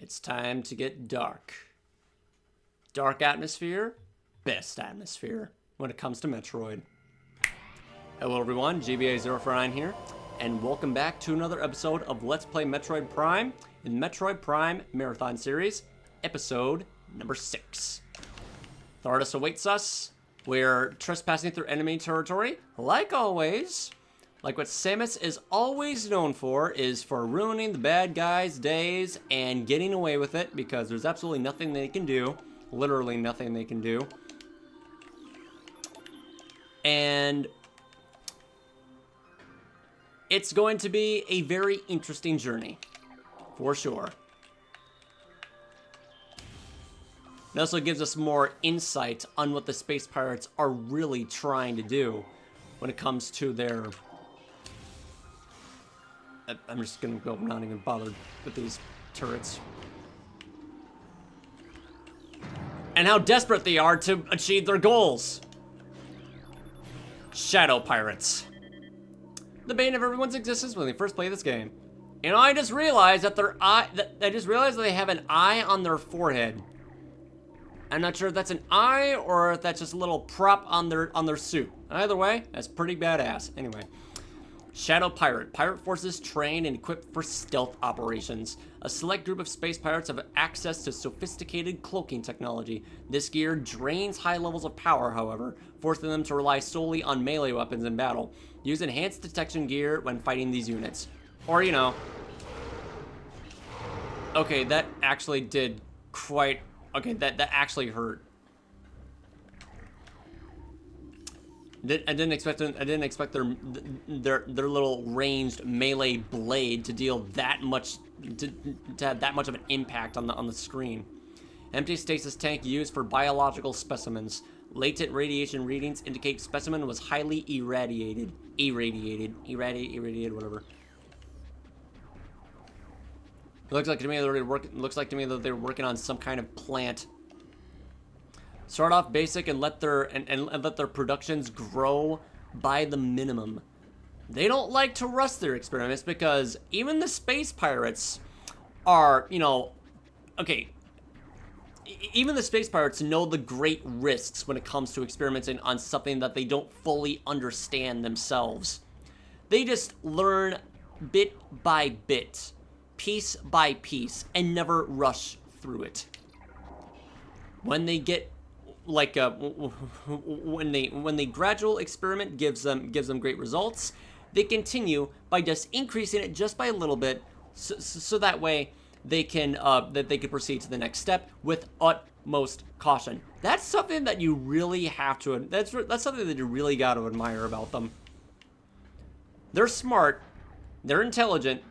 It's time to get dark. Dark atmosphere, best atmosphere when it comes to Metroid. Hello everyone, GBA049 here, and welcome back to another episode of Let's Play Metroid Prime in Metroid Prime Marathon Series, episode number 6. Thardus awaits us. We're trespassing through enemy territory, like always. Like what Samus is always known for, is for ruining the bad guys' days and getting away with it, because there's absolutely nothing they can do. Literally nothing they can do. And it's going to be a very interesting journey, for sure. It also gives us more insight on what the Space Pirates are really trying to do when it comes to their... I'm just gonna go, not even bothered with these turrets. And how desperate they are to achieve their goals. Shadow Pirates. The bane of everyone's existence when they first play this game. And I just realized that they have an eye on their forehead. I'm not sure if that's an eye or if that's just a little prop on their suit. Either way, that's pretty badass. Anyway. Shadow Pirate. Pirate forces trained and equipped for stealth operations. A select group of space pirates have access to sophisticated cloaking technology. This gear drains high levels of power, however, forcing them to rely solely on melee weapons in battle. Use enhanced detection gear when fighting these units. Or, you know... Okay, that actually did quite... Okay, that actually hurt. I didn't expect their little ranged melee blade to deal that much to have that much of an impact on the screen. Empty stasis tank used for biological specimens. Latent radiation readings indicate specimen was highly irradiated, whatever. Looks like to me that they're working on some kind of plant. Start off basic and let their productions grow by the minimum. They don't like to rush their experiments because even the space pirates are, you know, okay. Even the space pirates know the great risks when it comes to experimenting on something that they don't fully understand themselves. They just learn bit by bit, piece by piece, and never rush through it. When they get like when the gradual experiment gives them great results, they continue by just increasing it just by a little bit, so that way they can proceed to the next step with utmost caution. That's something that you really have to. That's something that you really got to admire about them. They're smart, they're intelligent,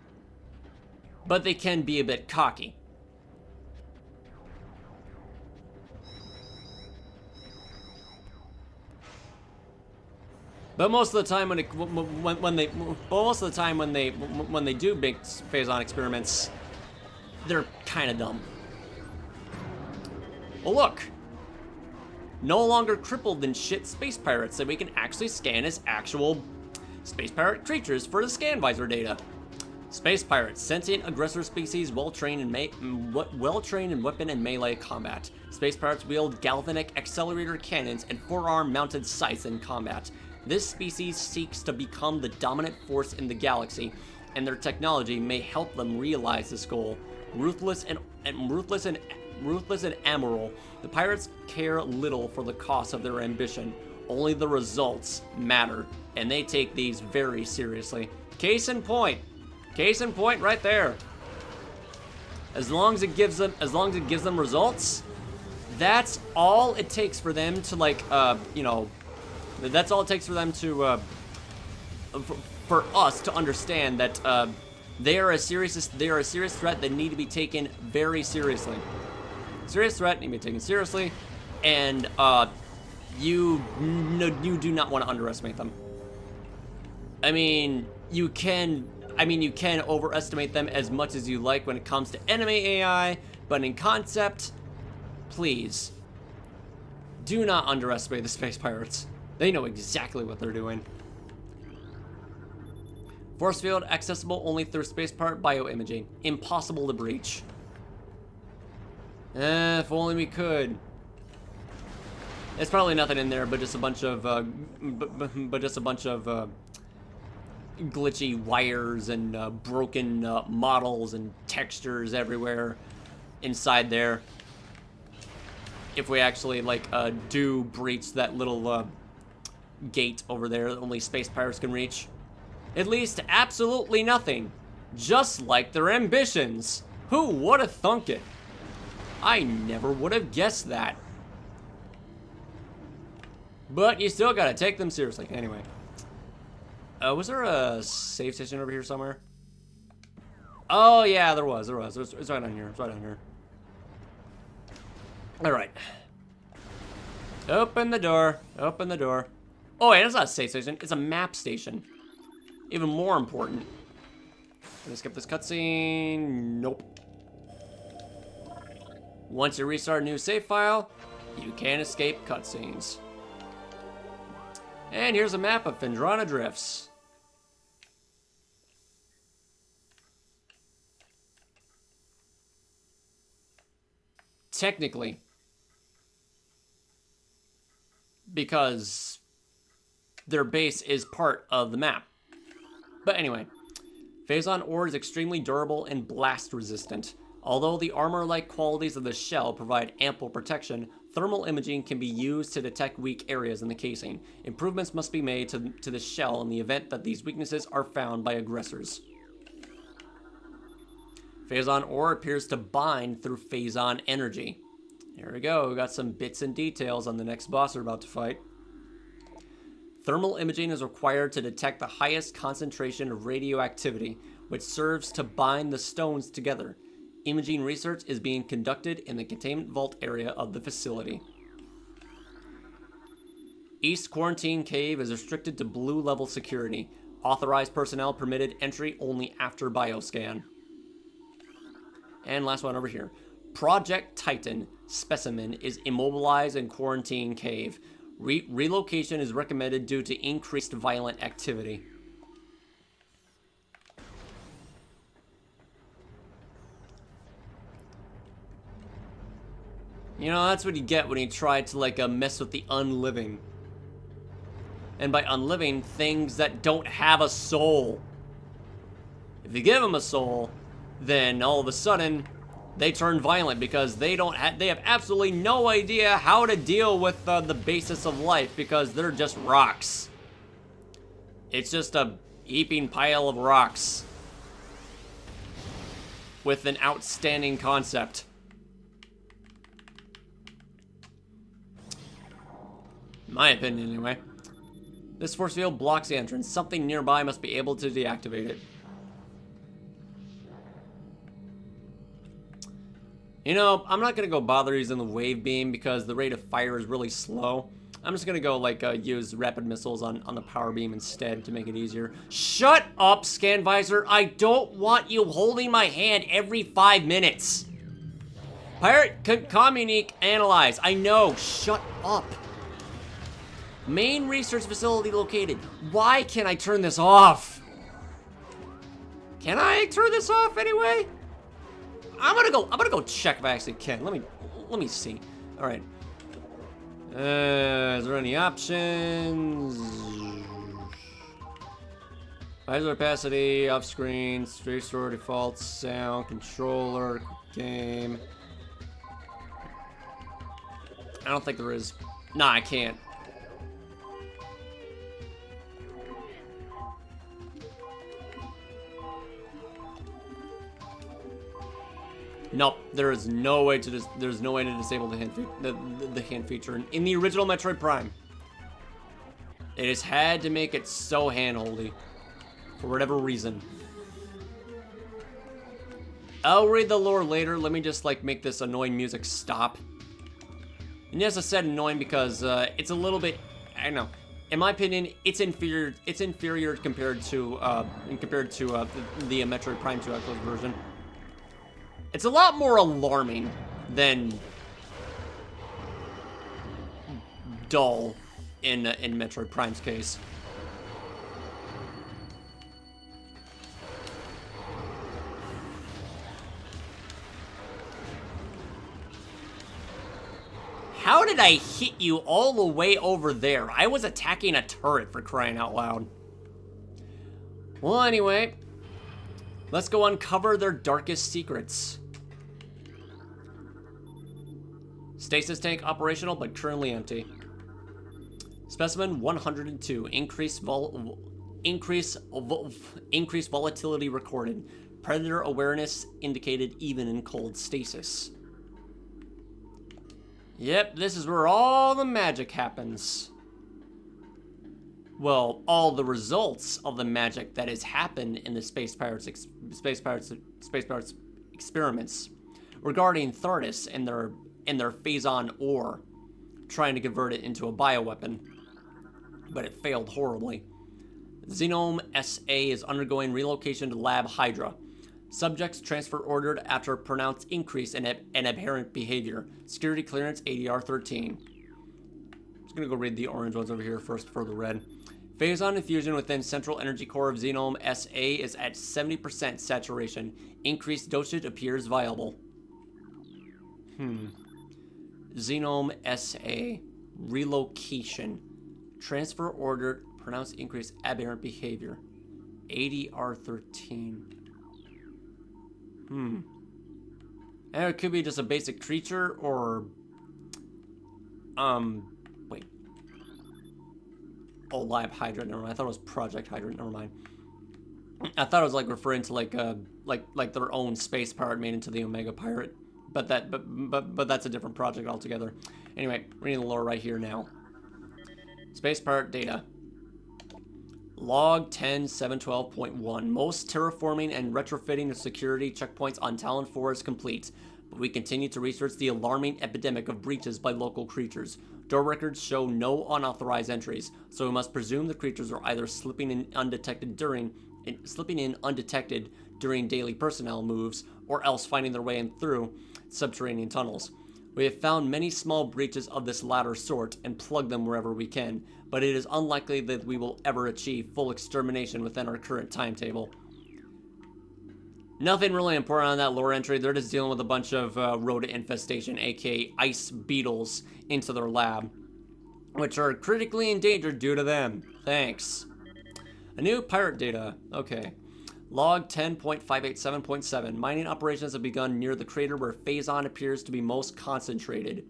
but they can be a bit cocky. But most of the time when they do big phazon experiments, they're kind of dumb. Well, look, no longer crippled in shit space pirates that we can actually scan as actual space pirate creatures for the scan visor data. Space pirates, sentient aggressor species, well-trained in weapon and melee combat. Space pirates wield galvanic accelerator cannons and forearm-mounted scythes in combat. This species seeks to become the dominant force in the galaxy, and their technology may help them realize this goal. Ruthless and amoral, the pirates care little for the cost of their ambition. Only the results matter, and they take these very seriously. Case in point right there. As long as it gives them results, that's all it takes for them to, like, you know, that's all it takes for them to, for us to understand that they are a serious threat that need to be taken very seriously. Serious threat need to be taken seriously, and you do not want to underestimate them. I mean, you can overestimate them as much as you like when it comes to enemy AI, but in concept, please do not underestimate the space pirates. They know exactly what they're doing. Force field accessible only through space pirate bioimaging. Impossible to breach. If only we could. There's probably nothing in there, but just a bunch of, glitchy wires and broken models and textures everywhere inside there. If we actually like do breach that little gate over there that only space pirates can reach. At least absolutely nothing. Just like their ambitions. Who would have thunk it? I never would have guessed that. But you still gotta take them seriously. Anyway. Was there a save station over here somewhere? Oh, yeah, there was. It's right on here. It's right on here. Alright. Open the door. Open the door. Oh, wait, it's not a save station. It's a map station. Even more important. Gonna skip this cutscene. Nope. Once you restart a new save file, you can't escape cutscenes. And here's a map of Phendrana Drifts. Technically. Because their base is part of the map. But anyway, phazon ore is extremely durable and blast resistant. Although the armor-like qualities of the shell provide ample protection, thermal imaging can be used to detect weak areas in the casing. Improvements must be made to the shell in the event that these weaknesses are found by aggressors. Phazon ore appears to bind through phazon energy. Here we go, we got some bits and details on the next boss we're about to fight. Thermal imaging is required to detect the highest concentration of radioactivity, which serves to bind the stones together. Imaging research is being conducted in the containment vault area of the facility. East Quarantine Cave is restricted to blue level security. Authorized personnel permitted entry only after bioscan. And last one over here. Project Titan specimen is immobilized in Quarantine Cave. Relocation is recommended due to increased violent activity. You know, that's what you get when you try to, like, mess with the unliving. And by unliving, things that don't have a soul. If you give them a soul, then all of a sudden, they turn violent because they have absolutely no idea how to deal with the basis of life because they're just rocks. It's just a heaping pile of rocks with an outstanding concept. In my opinion, anyway. This force field blocks the entrance. Something nearby must be able to deactivate it. You know, I'm not going to go bother using the wave beam because the rate of fire is really slow. I'm just going to go, like, use rapid missiles on the power beam instead to make it easier. Shut up, Scan Visor. I don't want you holding my hand every 5 minutes. Pirate Communique Analyze. I know. Shut up. Main research facility located. Why can't I turn this off? Can I turn this off anyway? I'm gonna go check if I actually can. Let me see. All right. Is there any options? Visor opacity, off screen, restore default sound, controller, game. I don't think there is. Nah, I can't. Nope, there is no way to disable the hand feature in the original Metroid Prime. They just had to make it so handholdy for whatever reason. I'll read the lore later. Let me just like make this annoying music stop. And yes, I said annoying because it's a little bit, I don't know. In my opinion, it's inferior. It's inferior compared to the Metroid Prime 2 Echoes version. It's a lot more alarming than dull in Metroid Prime's case. How did I hit you all the way over there? I was attacking a turret, for crying out loud. Well, anyway, let's go uncover their darkest secrets. Stasis tank operational, but currently empty. Specimen 102. Increased volatility recorded. Predator awareness indicated even in cold stasis. Yep, this is where all the magic happens. Well, all the results of the magic that has happened in the Space Pirates experiments regarding Thardis and their phazon ore, trying to convert it into a bioweapon, but it failed horribly. Xenome SA is undergoing relocation to Lab Hydra. Subjects transfer ordered after a pronounced increase in aberrant behavior. Security clearance ADR 13. I'm just gonna go read the orange ones over here first for the red. Phazon infusion within central energy core of Xenome SA is at 70% saturation. Increased dosage appears viable. Xenome SA. Relocation. Transfer ordered. Pronounced increase aberrant behavior. ADR 13. And it could be just a basic creature or... wait. Oh, Lab Hydra, never mind. I thought it was Project Hydra, never mind. I thought it was like referring to like their own space pirate made into the Omega Pirate. But that's a different project altogether. Anyway, reading the lore right here now. Space pirate data. Log 10.712.1. Most terraforming and retrofitting of security checkpoints on Talon 4 is complete, but we continue to research the alarming epidemic of breaches by local creatures. Door records show no unauthorized entries, so we must presume the creatures are either slipping in undetected during daily personnel moves, or else finding their way in through subterranean tunnels. We have found many small breaches of this latter sort and plugged them wherever we can, but it is unlikely that we will ever achieve full extermination within our current timetable. Nothing really important on that lore entry. They're just dealing with a bunch of rodent infestation, aka ice beetles, into their lab, which are critically endangered due to them. Thanks. A new pirate data. Okay. Log 10.587.7. Mining operations have begun near the crater where phazon appears to be most concentrated.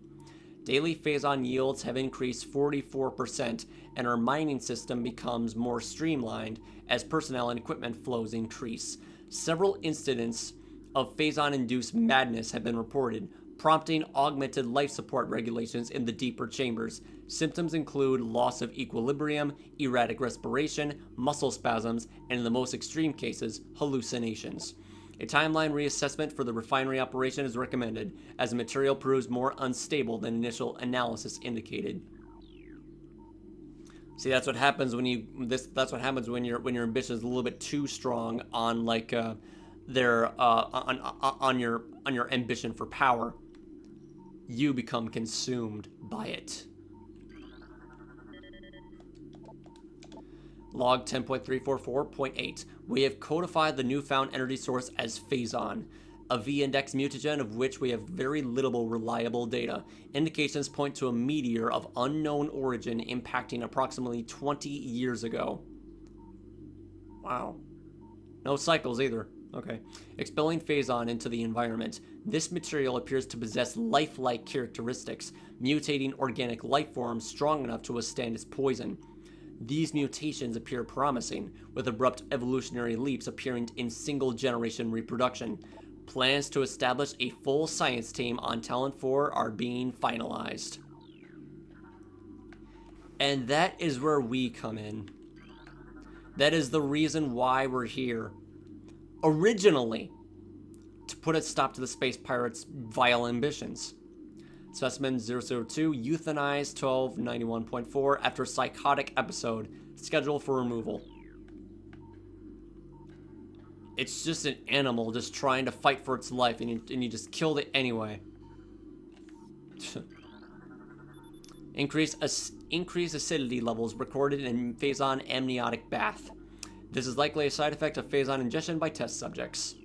Daily phazon yields have increased 44%, and our mining system becomes more streamlined as personnel and equipment flows increase. Several incidents of phazon-induced madness have been reported, prompting augmented life support regulations in the deeper chambers. Symptoms include loss of equilibrium, erratic respiration, muscle spasms, and in the most extreme cases, hallucinations. A timeline reassessment for the refinery operation is recommended, as the material proves more unstable than initial analysis indicated. See, that's what happens when that's what happens when your ambition is a little bit too strong on like on your ambition for power. You become consumed by it. Log 10.344.8. We have codified the newfound energy source as phazon, a V-index mutagen of which we have very little reliable data. Indications point to a meteor of unknown origin impacting approximately 20 years ago. Wow. No cycles either. Okay. Expelling phazon into the environment. This material appears to possess lifelike characteristics, mutating organic life forms strong enough to withstand its poison. These mutations appear promising, with abrupt evolutionary leaps appearing in single-generation reproduction. Plans to establish a full science team on Talon 4 are being finalized. And that is where we come in. That is the reason why we're here. Originally, to put a stop to the space pirates' vile ambitions. Specimen 002, euthanized 1291.4 after psychotic episode, scheduled for removal. It's just an animal just trying to fight for its life, and you just killed it anyway. Increased acidity levels recorded in phazon amniotic bath. This is likely a side effect of phazon ingestion by test subjects.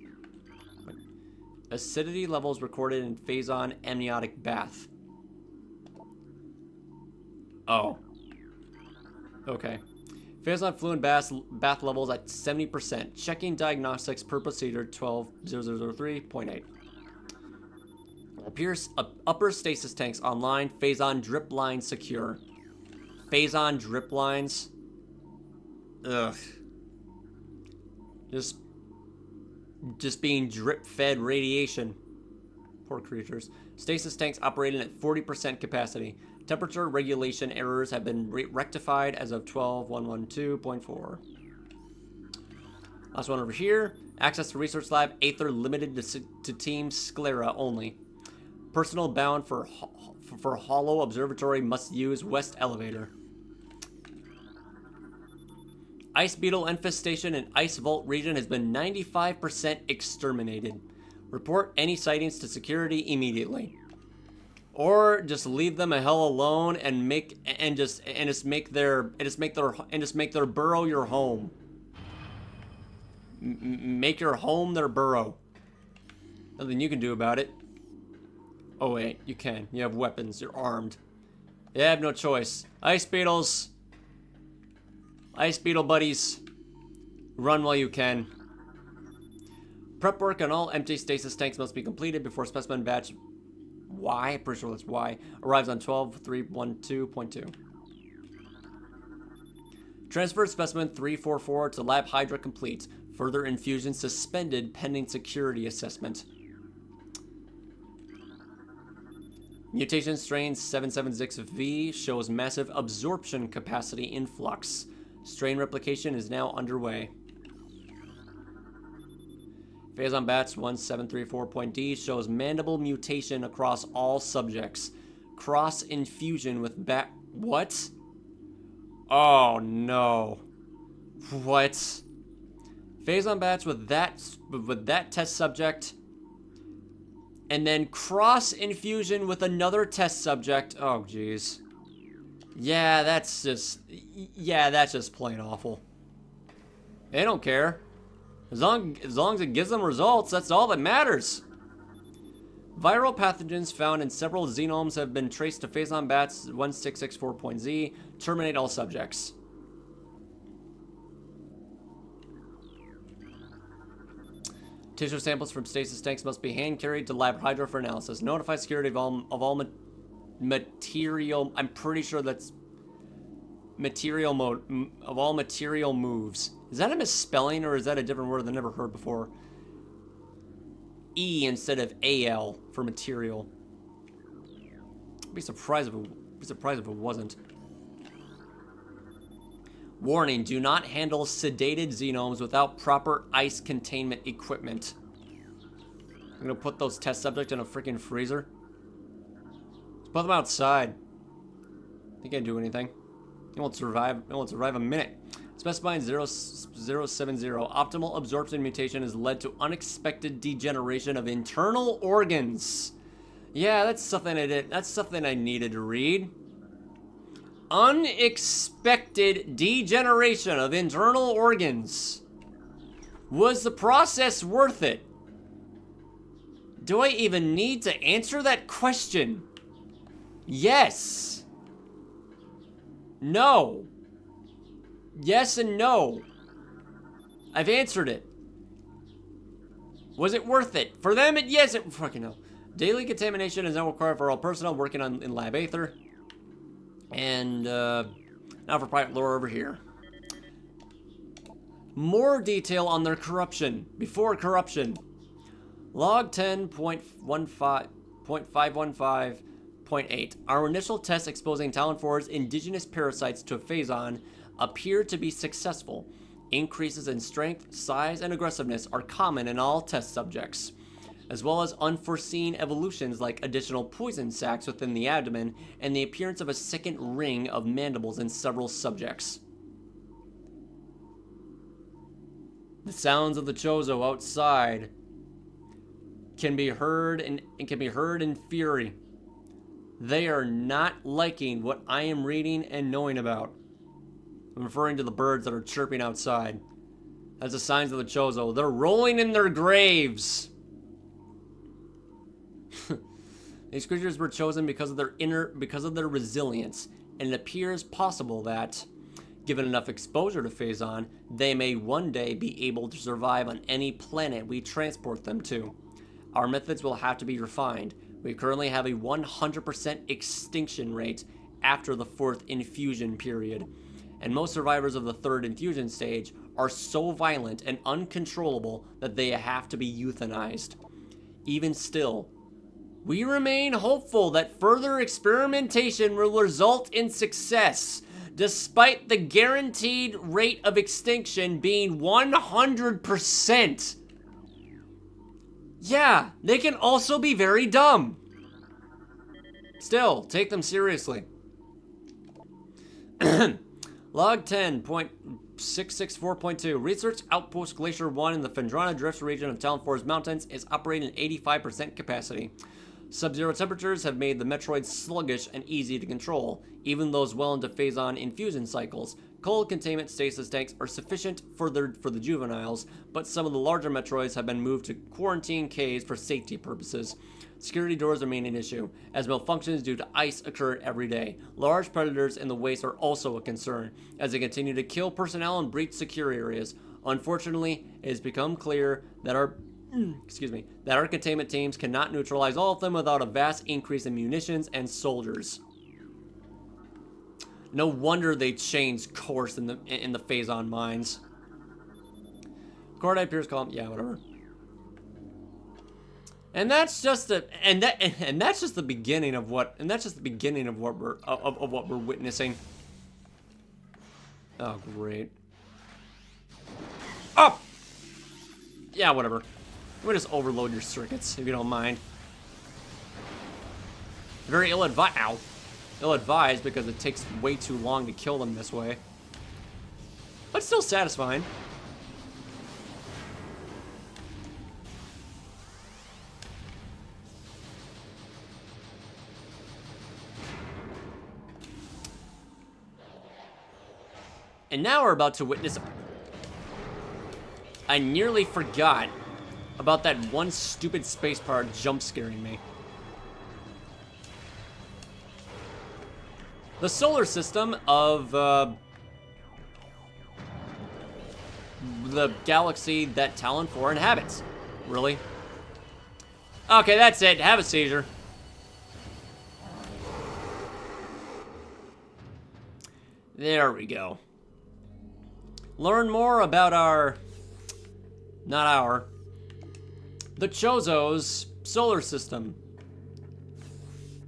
Acidity levels recorded in phazon amniotic bath. Oh. Okay. Phazon fluid bath levels at 70%. Checking diagnostics per procedure 12.0003.8. Upper stasis tanks online. Phazon drip lines secure. Phazon drip lines. Ugh. Just being drip fed radiation. Poor creatures. Stasis tanks operating at 40% capacity. Temperature regulation errors have been rectified as of 12.112.4. Last one over here. Access to research lab. Aether limited to Team Sclera only. Personnel bound for Hollow Observatory must use West Elevator. Ice beetle infestation in Ice Vault region has been 95% exterminated. Report any sightings to security immediately. Or just leave them a hell alone and make their burrow your home. Make your home their burrow. Nothing you can do about it. Oh wait, you can. You have weapons. You're armed. You have no choice. Ice beetles. Ice beetle buddies. Run while you can. Prep work on all empty stasis tanks must be completed before specimen batch Y, pretty sure that's Y, arrives on 12.312.2. Transfer specimen 344 to Lab Hydra complete. Further infusion suspended pending security assessment. Mutation strain 776V shows massive absorption capacity influx. Strain replication is now underway. Phazon Bats 1734.D shows mandible mutation across all subjects. Cross infusion with bat. What? Oh no. What? Phazon Bats with that test subject. And then cross infusion with another test subject. Oh jeez. Yeah, that's just plain awful. They don't care. As long as it gives them results, that's all that matters. Viral pathogens found in several genomes have been traced to Phazon Bats 1664.Z. Terminate all subjects. Tissue samples from stasis tanks must be hand carried to Lab Hydra for analysis. Notify security of all material. I'm pretty sure that's material mode of all material moves. Is that a misspelling or is that a different word I've never heard before? E instead of AL for material. I'd be surprised if it wasn't. Warning, do not handle sedated xenomes without proper ice containment equipment. I'm gonna put those test subjects in a freaking freezer. Let's put them outside. They can't do anything. It won't survive a minute. Specifying 0070. Optimal absorption mutation has led to unexpected degeneration of internal organs. Yeah, that's something I did. That's something I needed to read. Unexpected degeneration of internal organs. Was the process worth it? Do I even need to answer that question? Yes. No. Yes and no. I've answered it. Was it worth it? For them, yes, it fucking no. Daily contamination is now required for all personnel working in Lab Aether. And now for private lore over here. More detail on their corruption. Before corruption. Log 10.515.8. Our initial tests exposing Talon 4's indigenous parasites to phazon appear to be successful. Increases in strength, size, and aggressiveness are common in all test subjects, as well as unforeseen evolutions like additional poison sacs within the abdomen and the appearance of a second ring of mandibles in several subjects. The sounds of the Chozo outside can be heard in fury. They are not liking what I am reading and knowing about. I'm referring to the birds that are chirping outside. That's the signs of the Chozo. They're rolling in their graves. These creatures were chosen because of their resilience, and it appears possible that, given enough exposure to phazon, they may one day be able to survive on any planet we transport them to. Our methods will have to be refined. We currently have a 100% extinction rate after the 4th infusion period, and most survivors of the 3rd infusion stage are so violent and uncontrollable that they have to be euthanized. Even still, we remain hopeful that further experimentation will result in success, despite the guaranteed rate of extinction being 100%. Yeah, they can also be very dumb. Still, take them seriously. Log 10.664.2. Research Outpost Glacier 1 in the Phendrana Drifts region of Talon 4's mountains is operating at 85% capacity. Sub-zero temperatures have made the Metroid sluggish and easy to control, even those well into phazon infusion cycles. Cold containment stasis tanks are sufficient for the juveniles, but some of the larger Metroids have been moved to quarantine caves for safety purposes. Security doors remain an issue, as malfunctions due to ice occur every day. Large predators in the waste are also a concern, as they continue to kill personnel and breach secure areas. Unfortunately, it has become clear that our containment teams cannot neutralize all of them without a vast increase in munitions and soldiers. No wonder they changed course in the phazon mines. Cordite Pierce column, yeah, whatever. And that's just the that's just the beginning of what we're witnessing. Oh, great. Up. Yeah, whatever. We'll just overload your circuits if you don't mind. Very ill-advised because it takes way too long to kill them this way. But still satisfying. And now we're about to witness... I nearly forgot about that one stupid space part jump scaring me. The solar system of the galaxy that Talon 4 inhabits. Really? Okay, that's it. Have a seizure. There we go. Learn more about the Chozo's solar system.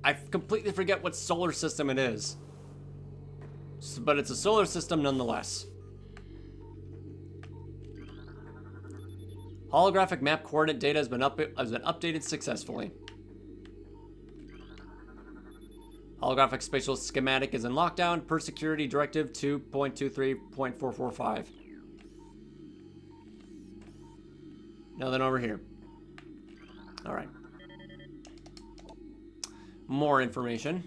I completely forget what solar system it is. But it's a solar system nonetheless. Holographic map coordinate data has been updated successfully. Holographic spatial schematic is in lockdown per security directive 2.23.445. Nothing over here. All right. More information.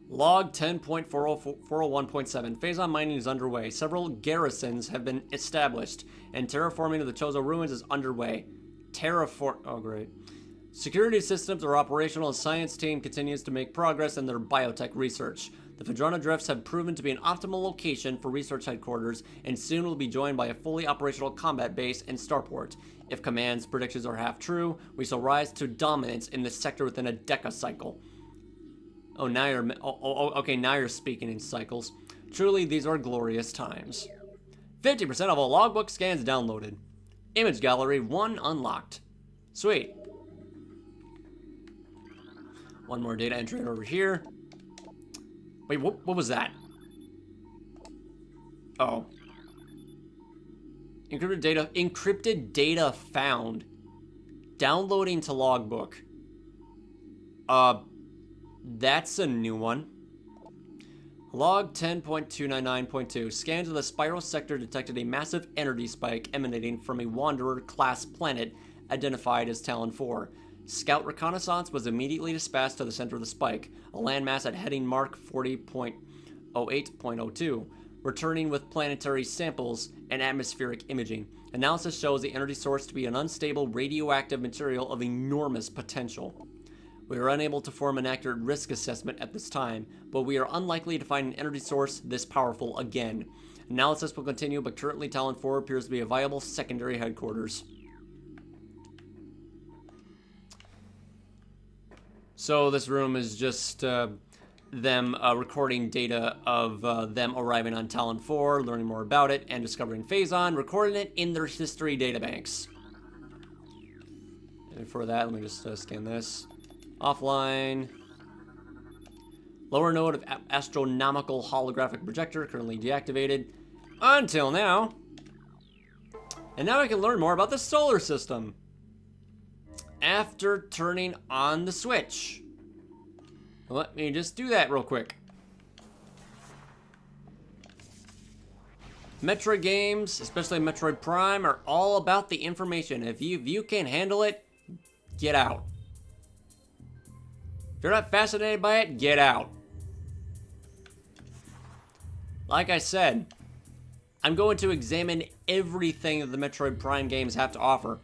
Log 10.401.7. Phazon mining is underway. Several garrisons have been established, and terraforming of the Chozo ruins is underway. Oh, great. Security systems are operational, and science team continues to make progress in their biotech research. The Phendrana Drifts have proven to be an optimal location for research headquarters, and soon will be joined by a fully operational combat base and starport. If Command's predictions are half true, we shall rise to dominance in this sector within a decacycle. Oh, now you're... okay, now you're speaking in cycles. Truly, these are glorious times. 50% of all logbook scans downloaded. Image gallery 1 unlocked. Sweet. One more data entry over here. Wait, what was that? Oh. Encrypted data found. Downloading to logbook. That's a new one. Log 10.299.2. Scans of the spiral sector detected a massive energy spike emanating from a Wanderer-class planet identified as Talon 4. Scout reconnaissance was immediately dispatched to the center of the spike, a landmass at heading mark 40.08.02, returning with planetary samples and atmospheric imaging. Analysis shows the energy source to be an unstable radioactive material of enormous potential. We are unable to form an accurate risk assessment at this time, but we are unlikely to find an energy source this powerful again. Analysis will continue, but currently Talon 4 appears to be a viable secondary headquarters. So this room is just them recording data of them arriving on Talon 4, learning more about it, and discovering phazon, recording it in their history databanks. And for that, let me just scan this. Offline. Lower node of astronomical holographic projector currently deactivated. Until now. And now I can learn more about the solar system. After turning on the switch. Let me just do that real quick. Metroid games, especially Metroid Prime, are all about the information. If you can't handle it, get out. If you're not fascinated by it, get out. Like I said, I'm going to examine everything that the Metroid Prime games have to offer.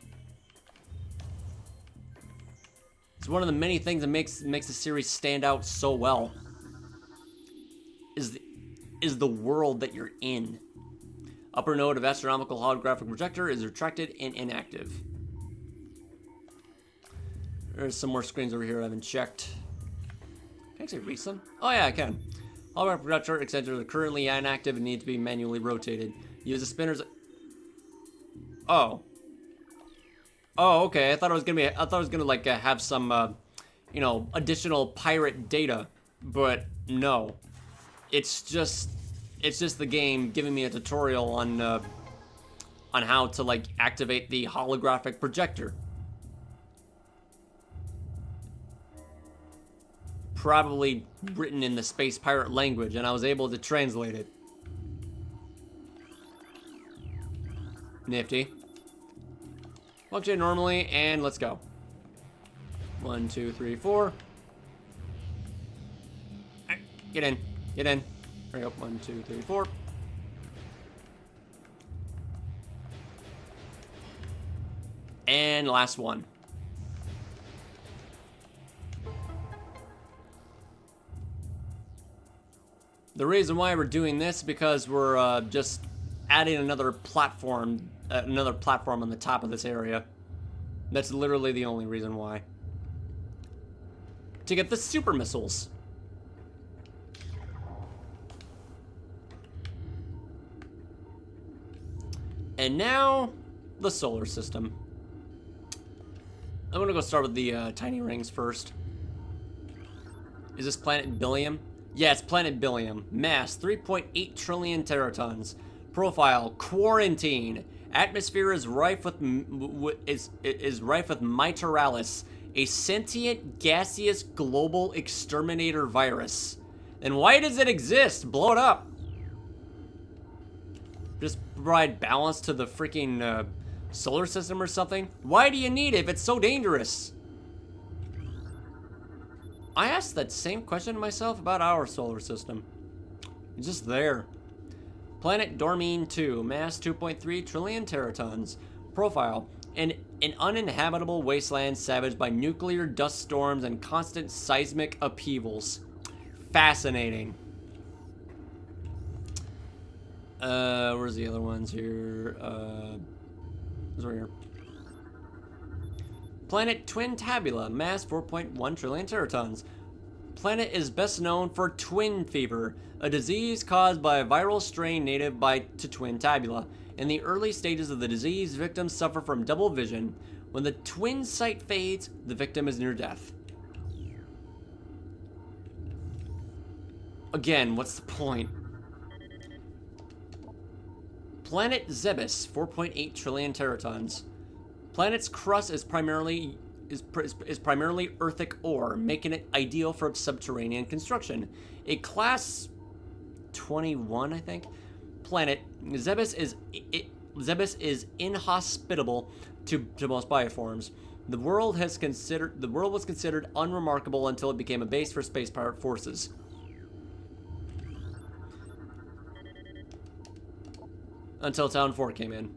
It's one of the many things that makes the series stand out so well. Is the world that you're in. Upper node of astronomical holographic projector is retracted and inactive. There's some more screens over here I haven't checked. Can I actually reach them? Oh yeah, I can. Holographic projector extenders are currently inactive and need to be manually rotated. Use the spinners. Oh. Oh, okay. I thought it was gonna like have some, you know, additional pirate data, but no. It's just the game giving me a tutorial on how to like activate the holographic projector. Probably written in the space pirate language, and I was able to translate it. Nifty. Function normally, and let's go. 1, 2, 3, 4. Get in. Get in. Hurry up. 1, 2, 3, 4. And last one. The reason why we're doing this is because we're just adding another platform on the top of this area. That's literally the only reason why. To get the super missiles. And now, the solar system. I'm gonna go start with the tiny rings first. Is this planet Billium? Yeah, it's planet Billium. Mass 3.8 trillion teratons. Profile quarantine. Atmosphere is rife with Miteralis, a sentient gaseous global exterminator virus. Then why does it exist? Blow it up. Just provide balance to the freaking solar system or something. Why do you need it if it's so dangerous? I asked that same question to myself about our solar system. It's just there. Planet Dormine 2, mass 2.3 trillion teratons. Profile, an uninhabitable wasteland savaged by nuclear dust storms and constant seismic upheavals. Fascinating. Where's the other ones here? Those are here. Planet Twin Tabula, mass 4.1 trillion teratons. Planet is best known for twin fever, a disease caused by a viral strain native to Twin Tabula. In the early stages of the disease, victims suffer from double vision. When the twin sight fades, the victim is near death. Again, what's the point? Planet Zebes, 4.8 trillion teratons. Planet's crust is primarily earthic ore, making it ideal for subterranean construction. A class 21, I think, planet, Zebes is inhospitable to most bioforms. The world was considered unremarkable until it became a base for space pirate forces. Until Town 4 came in.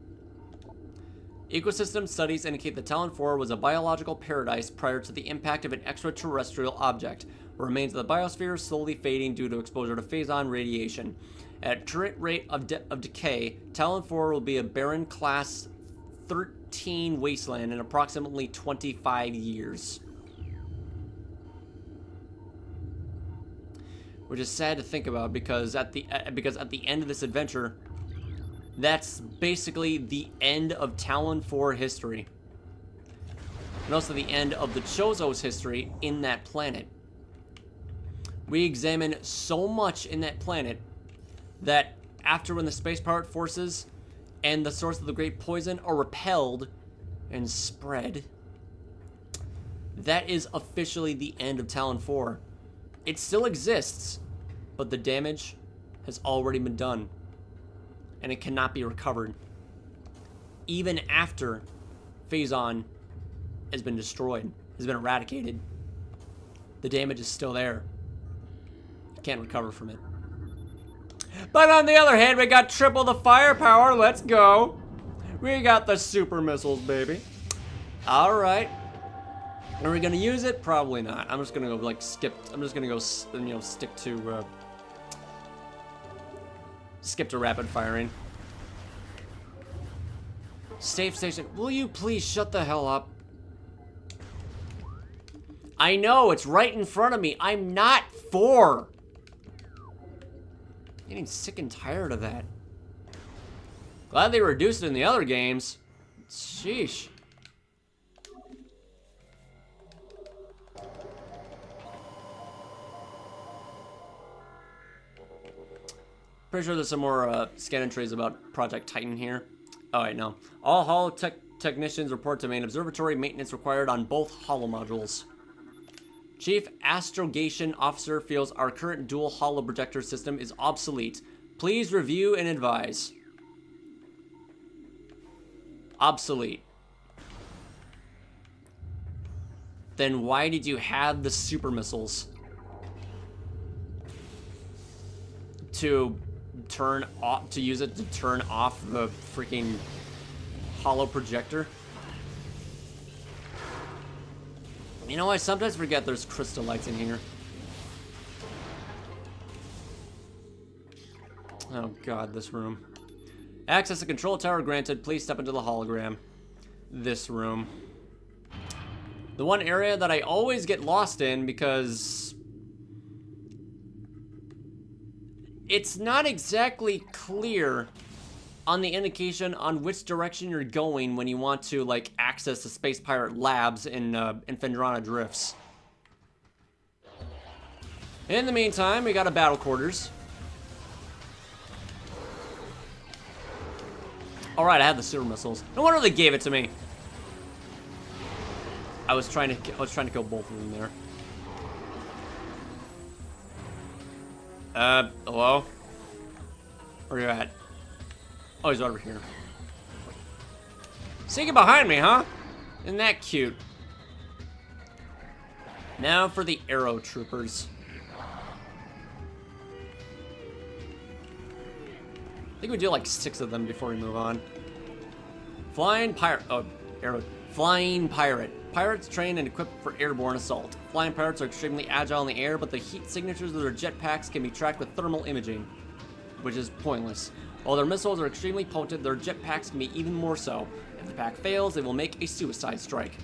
Ecosystem studies indicate that Talon 4 was a biological paradise prior to the impact of an extraterrestrial object. Remains of the biosphere slowly fading due to exposure to phazon radiation. At current rate of decay, Talon 4 will be a barren class 13 wasteland in approximately 25 years. Which is sad to think about because at the end of this adventure, that's basically the end of Talon 4 history. And also the end of the Chozo's history in that planet. We examine so much in that planet that after when the space pirate forces and the source of the great poison are repelled and spread, that is officially the end of Talon 4. It still exists, but the damage has already been done, and it cannot be recovered. Even after Phazon has been destroyed, has been eradicated, the damage is still there. You can't recover from it. But on the other hand, we got triple the firepower. Let's go. We got the super missiles, baby. All right. Are we gonna use it? Probably not. I'm just gonna go like skip. I'm just gonna go, stick to rapid firing. Safe station. Will you please shut the hell up? I know it's right in front of me. I'm not 4. Getting sick and tired of that. Glad they reduced it in the other games. Sheesh. Pretty sure there's some more scan entries about Project Titan here. Oh, wait, no. All holo technicians report to main observatory. Maintenance required on both holo modules. Chief Astrogation Officer feels our current dual holo projector system is obsolete. Please review and advise. Obsolete. Then why did you have the super missiles? To use it to turn off the freaking holo projector? You know, I sometimes forget there's crystal lights in here. Oh god, this room. Access to control tower granted. Please step into the hologram. This room. The one area that I always get lost in because it's not exactly clear on the indication on which direction you're going when you want to, like, access the Space Pirate labs in Phendrana Drifts. In the meantime, we got a battle quarters. Alright, I have the super missiles. No wonder they gave it to me. I was trying to kill both of them there. Hello? Where are you at? Oh, he's over here. Sneaking behind me, huh? Isn't that cute? Now for the arrow troopers. I think we do like 6 of them before we move on. Flying pirate. Oh, arrow. Flying pirate. Pirates trained and equipped for airborne assault. Flying pirates are extremely agile in the air, but the heat signatures of their jetpacks can be tracked with thermal imaging, which is pointless. While their missiles are extremely potent, their jetpacks can be even more so. If the pack fails, they will make a suicide strike,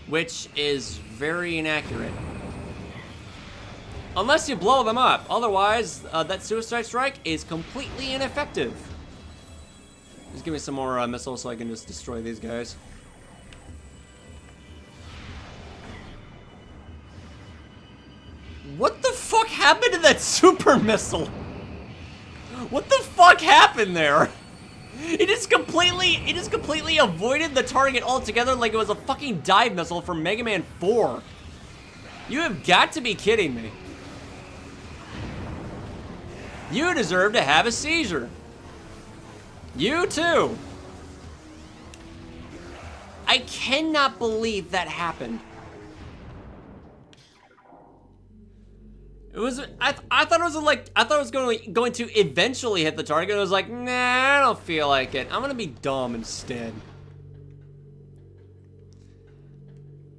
which is very inaccurate. Unless you blow them up. Otherwise, that suicide strike is completely ineffective. Just give me some more missiles so I can just destroy these guys. What the fuck happened to that super missile? What the fuck happened there? It just completely avoided the target altogether like it was a fucking dive missile from Mega Man 4. You have got to be kidding me. You deserve to have a seizure. You too. I cannot believe that happened. It was. I thought it was like. I thought it was going to eventually hit the target. I was like, nah, I don't feel like it. I'm gonna be dumb instead.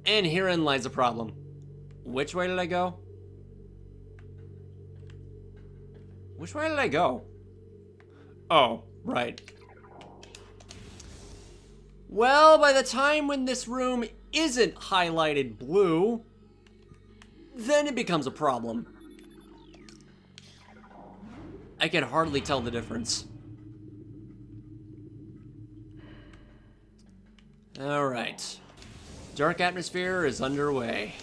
And herein lies a problem. Which way did I go? Which way did I go? Oh, right. Well, by the time when this room isn't highlighted blue, then it becomes a problem. I can hardly tell the difference. Alright. Dark atmosphere is underway.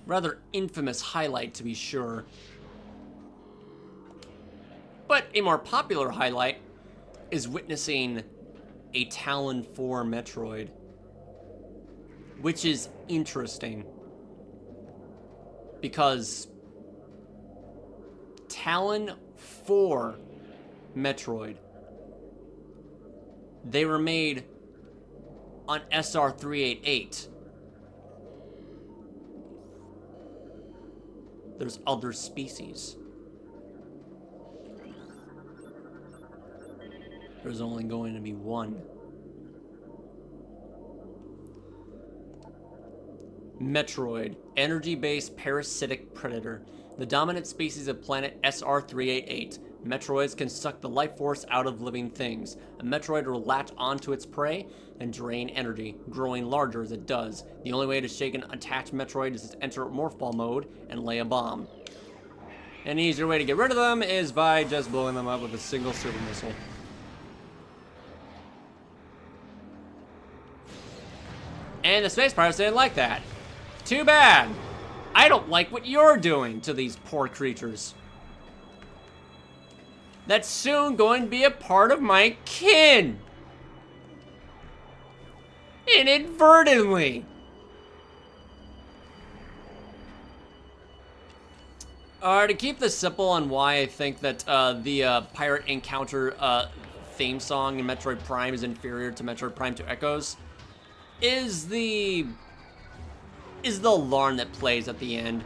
Rather infamous highlight, to be sure. But a more popular highlight is witnessing a Talon 4 Metroid. Which is interesting. Because Talon 4 Metroid, they were made on SR388. There's other species. There's only going to be one. Metroid, energy-based parasitic predator. The dominant species of planet SR388. Metroids can suck the life force out of living things. A Metroid will latch onto its prey and drain energy, growing larger as it does. The only way to shake an attached Metroid is to enter morphball mode and lay a bomb. An easier way to get rid of them is by just blowing them up with a single super missile. And the space pirates didn't like that. Too bad. I don't like what you're doing to these poor creatures. That's soon going to be a part of my kin. Inadvertently. To keep this simple on why I think that the pirate encounter theme song in Metroid Prime is inferior to Metroid Prime 2 Echoes is the alarm that plays at the end.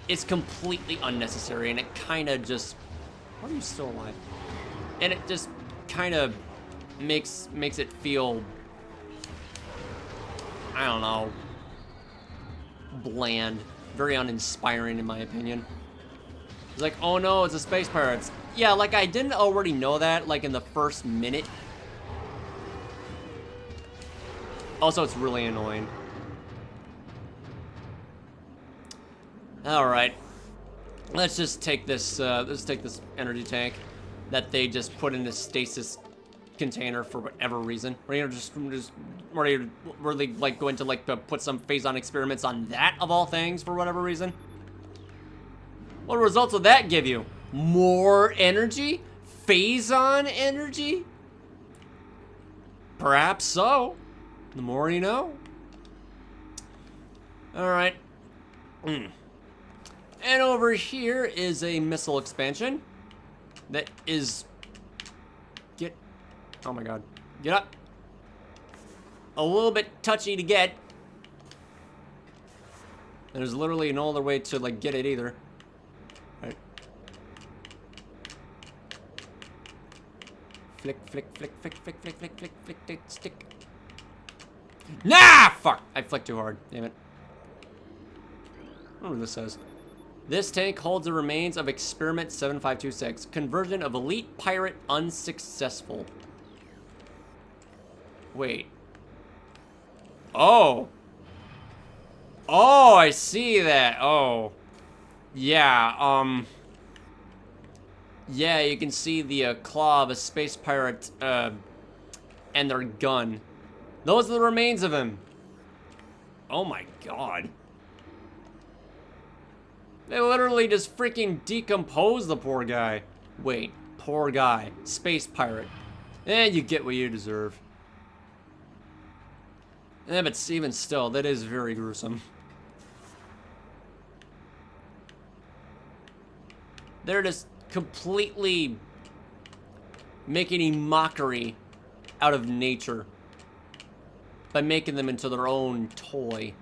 It's completely unnecessary, and it kind of just... Why are you still alive? And it just kind of makes it feel, I don't know, bland. Very uninspiring, in my opinion. It's like, oh no, it's a space pirates. Yeah, like I didn't already know that, like in the first minute. Also, it's really annoying. All right, let's just take this. Let's take this energy tank that they just put in a stasis container for whatever reason. We're they like going to like put some phazon experiments on that of all things for whatever reason. What results will that give you? More energy? Phazon energy? Perhaps so. The more you know. All right. And over here is a missile expansion that is... Oh my god. Get up. A little bit touchy to get. There's literally no other way to, like, get it either. Right. Flick, flick, flick, flick, flick, flick, flick, flick, flick, flick, stick. Nah! Fuck! I flicked too hard. Damn it. I don't know what this says. This tank holds the remains of Experiment 7526. Conversion of elite pirate unsuccessful. Wait. Oh. Oh, I see that. Oh. Yeah, yeah, you can see the claw of a space pirate, and their gun. Those are the remains of him. Oh my god. They literally just freaking decomposed the poor guy. Wait, poor guy. Space pirate. And you get what you deserve. Yeah, but even still, that is very gruesome. They're just completely making a mockery out of nature by making them into their own toy.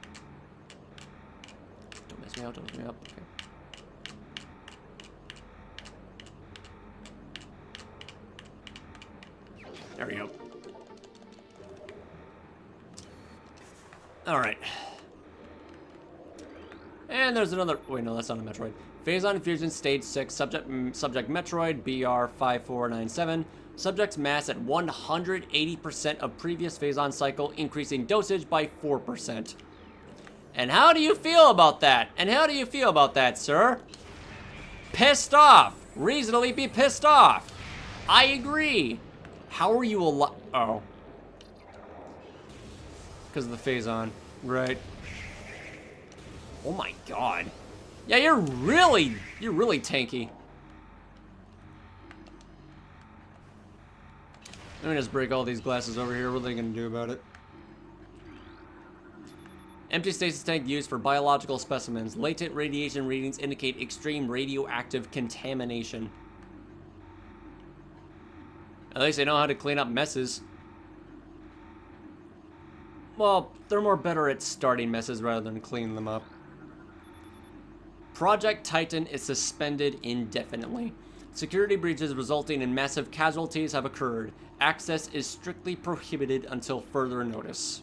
Don't mess me up, don't mess me up. Okay. There we go. Alright. And there's another... Wait, no, that's not a Metroid. Phazon Fusion Stage 6. Subject Metroid BR5497. Subject's mass at 180% of previous Phazon cycle, increasing dosage by 4%. And how do you feel about that? And how do you feel about that, sir? Pissed off. Reasonably be pissed off. I agree. How are you alive? Oh. Because of the phazon. Right. Oh my god. Yeah, you're really tanky. Let me just break all these glasses over here. What are they going to do about it? Empty stasis tank used for biological specimens. Latent radiation readings indicate extreme radioactive contamination. At least they know how to clean up messes. Well, they're more better at starting messes rather than cleaning them up. Project Titan is suspended indefinitely. Security breaches resulting in massive casualties have occurred. Access is strictly prohibited until further notice.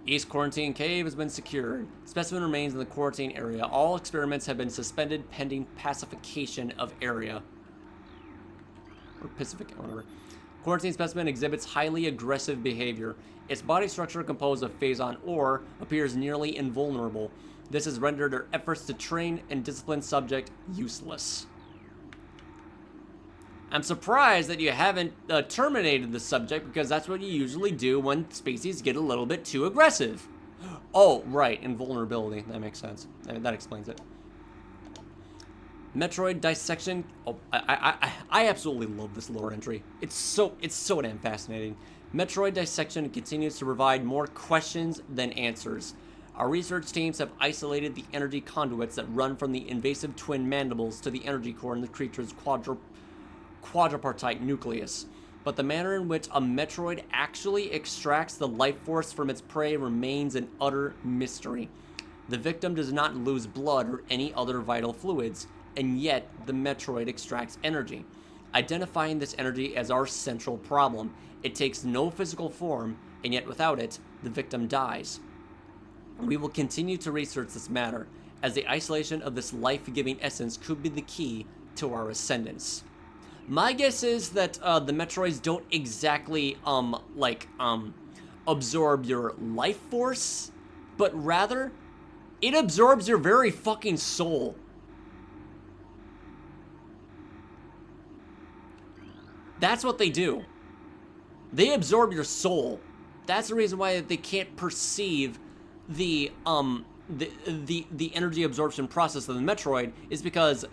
East Quarantine Cave has been secured. Specimen remains in the quarantine area. All experiments have been suspended pending pacification of area. Or Pacific, whatever. Quarantine specimen exhibits highly aggressive behavior. Its body structure, composed of phazon ore, appears nearly invulnerable. This has rendered our efforts to train and discipline subject useless. I'm surprised that you haven't terminated the subject, because that's what you usually do when species get a little bit too aggressive. Oh, right, invulnerability. That makes sense. That explains it. Metroid dissection. Oh, I absolutely love this lore entry. It's so damn fascinating. Metroid dissection continues to provide more questions than answers. Our research teams have isolated the energy conduits that run from the invasive twin mandibles to the energy core in the creature's quadripartite nucleus. But the manner in which a Metroid actually extracts the life force from its prey remains an utter mystery. The victim does not lose blood or any other vital fluids, and yet the Metroid extracts energy. Identifying this energy as our central problem. It takes no physical form, and yet without it, the victim dies. We will continue to research this matter, as the isolation of this life-giving essence could be the key to our ascendance. My guess is that the Metroids don't exactly, absorb your life force, but rather, it absorbs your very fucking soul. That's what they do. They absorb your soul. That's the reason why they can't perceive the energy absorption process of the Metroid, is because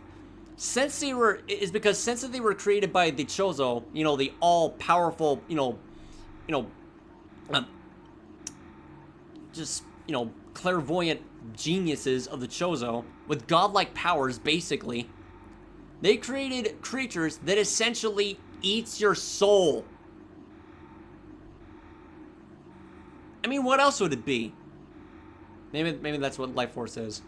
since they were created by the Chozo, the all-powerful, clairvoyant geniuses of the Chozo with godlike powers, basically, they created creatures that essentially eats your soul. I mean, what else would it be? Maybe that's what life force is.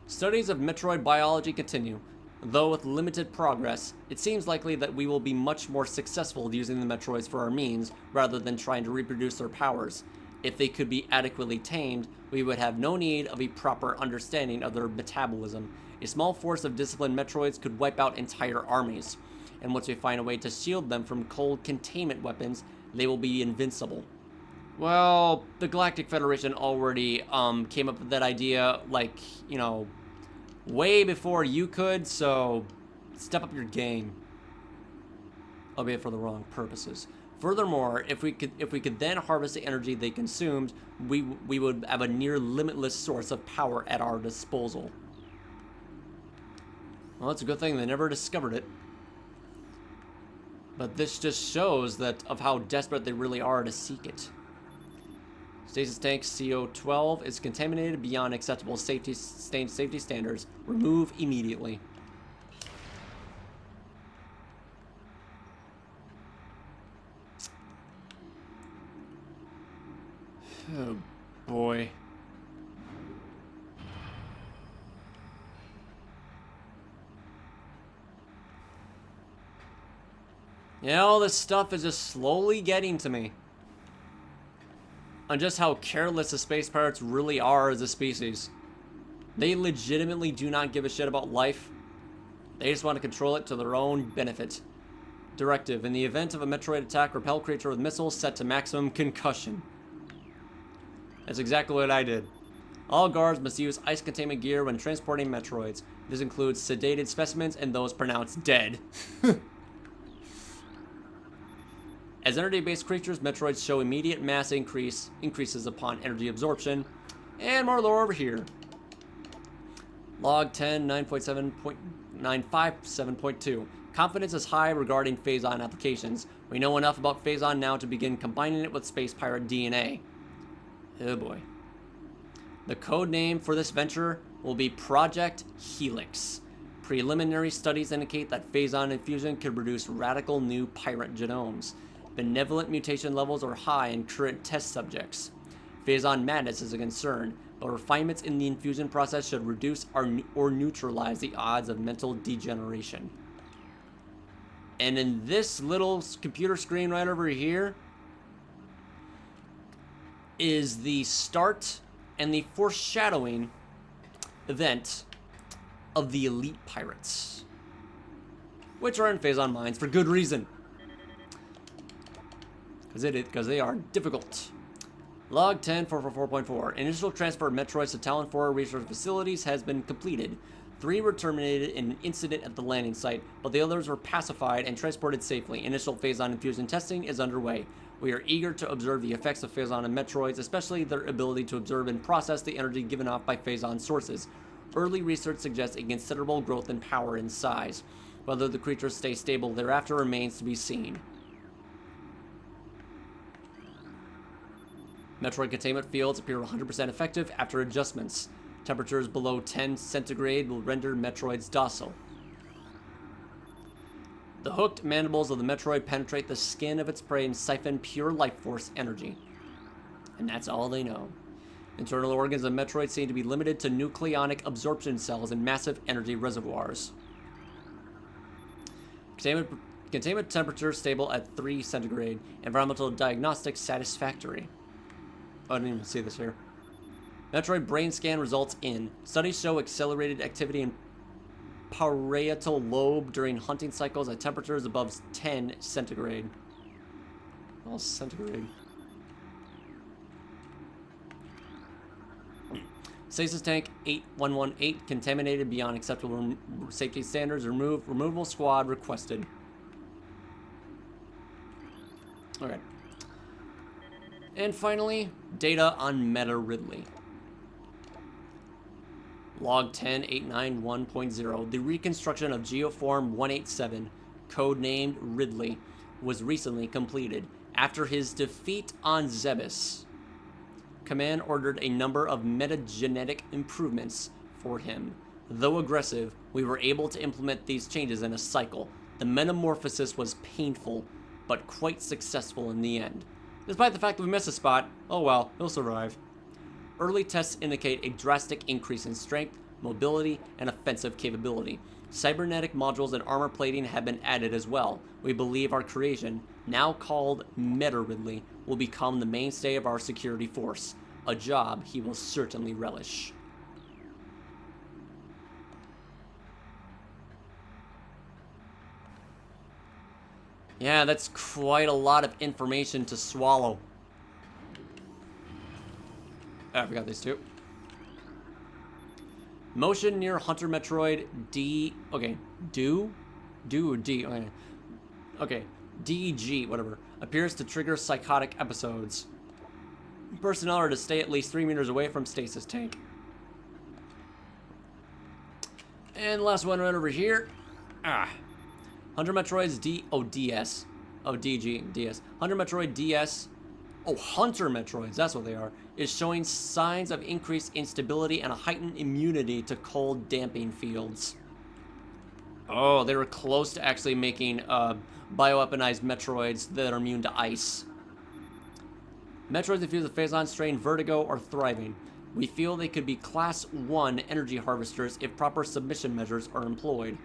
Studies of Metroid biology continue. Though with limited progress, it seems likely that we will be much more successful using the Metroids for our means, rather than trying to reproduce their powers. If they could be adequately tamed, we would have no need of a proper understanding of their metabolism. A small force of disciplined Metroids could wipe out entire armies. And once we find a way to shield them from cold containment weapons, they will be invincible. Well, the Galactic Federation already came up with that idea, way before you could, so step up your game. Albeit for the wrong purposes. Furthermore, if we could then harvest the energy they consumed, we would have a near limitless source of power at our disposal. Well, it's a good thing they never discovered it. But this just shows of how desperate they really are to seek it. Stasis tank CO12 is contaminated beyond acceptable safety standards. Remove immediately. Oh boy. You know, this stuff is just slowly getting to me. On just how careless the space pirates really are as a species. They legitimately do not give a shit about life. They just want to control it to their own benefit. Directive: in the event of a Metroid attack, repel creature with missiles set to maximum concussion. That's exactly what I did. All guards must use ice containment gear when transporting Metroids. This includes sedated specimens and those pronounced dead. As energy-based creatures, Metroids show immediate mass increases upon energy absorption. And more lore over here. Log 10, 9.7.957.2. Confidence is high regarding phazon applications. We know enough about phazon now to begin combining it with space pirate DNA. Oh boy. The code name for this venture will be Project Helix. Preliminary studies indicate that phazon infusion could produce radical new pirate genomes. Benevolent mutation levels are high in current test subjects. Phazon madness is a concern, but refinements in the infusion process should reduce or neutralize the odds of mental degeneration. And in this little computer screen right over here is the start and the foreshadowing event of the elite pirates, which are in Phazon mines for good reason. Because they are difficult. Log 10.444.4. Initial transfer of Metroids to Talon 4 research facilities has been completed. 3 were terminated in an incident at the landing site, but the others were pacified and transported safely. Initial Phazon infusion testing is underway. We are eager to observe the effects of Phazon on Metroids, especially their ability to observe and process the energy given off by Phazon sources. Early research suggests a considerable growth in power and size. Whether the creatures stay stable thereafter remains to be seen. Metroid containment fields appear 100% effective after adjustments. Temperatures below 10 centigrade will render Metroids docile. The hooked mandibles of the Metroid penetrate the skin of its prey and siphon pure life force energy. And that's all they know. Internal organs of Metroid seem to be limited to nucleonic absorption cells and massive energy reservoirs. Containment temperature stable at 3 centigrade. Environmental diagnostics satisfactory. Oh, I didn't even see this here. Metroid brain scan results in. Studies show accelerated activity in parietal lobe during hunting cycles at temperatures above 10 centigrade. Oh, centigrade. Stasis tank 8118 contaminated beyond acceptable safety standards. Removal squad requested. Okay. And finally, data on Meta Ridley. Log 10.891.0. The reconstruction of Geoform 187, codenamed Ridley, was recently completed. After his defeat on Zebes, Command ordered a number of metagenetic improvements for him. Though aggressive, we were able to implement these changes in a cycle. The metamorphosis was painful, but quite successful in the end. Despite the fact that we missed a spot, oh well, he'll survive. Early tests indicate a drastic increase in strength, mobility, and offensive capability. Cybernetic modules and armor plating have been added as well. We believe our creation, now called Meta Ridley, will become the mainstay of our security force, a job he will certainly relish. Yeah, that's quite a lot of information to swallow. Oh, I forgot these two. Motion near Hunter Metroid D. Okay, do or D. Okay, okay. DG, whatever, appears to trigger psychotic episodes. Personnel are to stay at least 3 meters away from stasis tank. And last one right over here. Hunter Metroid's DS. Oh, DG, DS. Hunter Metroid DS. Oh, Hunter Metroids, that's what they are. Is showing signs of increased instability and a heightened immunity to cold damping fields. Oh, they were close to actually making bioweaponized Metroids that are immune to ice. Metroids infused with Phazon strain Vertigo are thriving. We feel they could be Class 1 energy harvesters if proper submission measures are employed.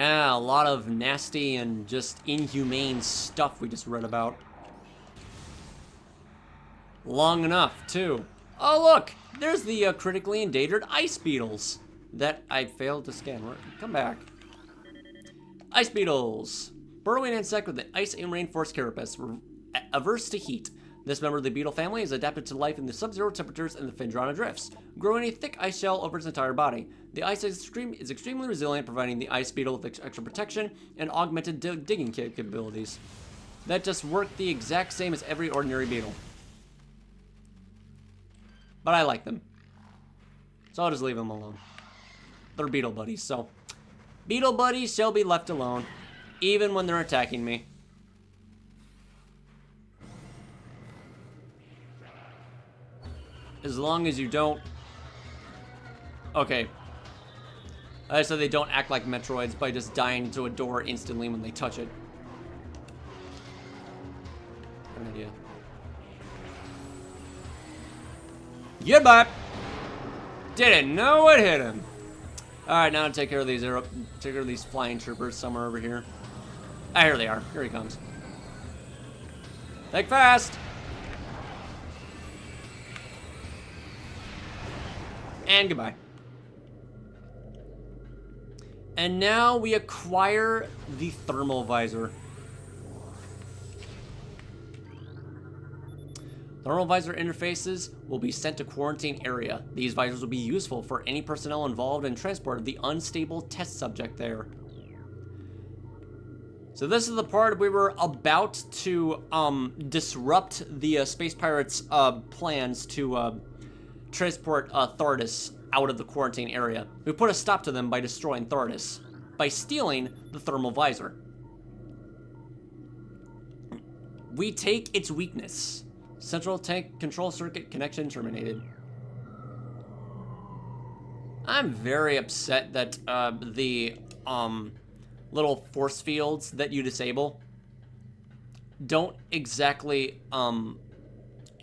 Yeah, a lot of nasty and just inhumane stuff we just read about. Long enough, too. Oh, look! There's the critically endangered ice beetles that I failed to scan. Come back. Ice beetles. Burrowing insect with the ice and rainforest carapace, averse to heat. This member of the beetle family is adapted to life in the sub-zero temperatures and the Phendrana drifts, growing a thick ice shell over its entire body. The ice is extremely resilient, providing the ice beetle with extra protection and augmented digging capabilities. That just work the exact same as every ordinary beetle. But I like them. So I'll just leave them alone. They're beetle buddies, so. Beetle buddies shall be left alone, even when they're attacking me. As long as you don't... Okay. I said they don't act like Metroids by just dying to a door instantly when they touch it. Good idea. Goodbye! Didn't know what hit him. Alright, now to take care of these flying troopers somewhere over here. Ah, here they are. Here he comes. Think fast! And goodbye. And now we acquire the thermal visor. Thermal visor interfaces will be sent to quarantine area. These visors will be useful for any personnel involved in transport of the unstable test subject there. So this is the part we were about to disrupt the Space Pirates' plans to transport Thordis out of the quarantine area. We put a stop to them by destroying Thordis, by stealing the thermal visor. We take its weakness. Central tank control circuit connection terminated. I'm very upset that the little force fields that you disable don't exactly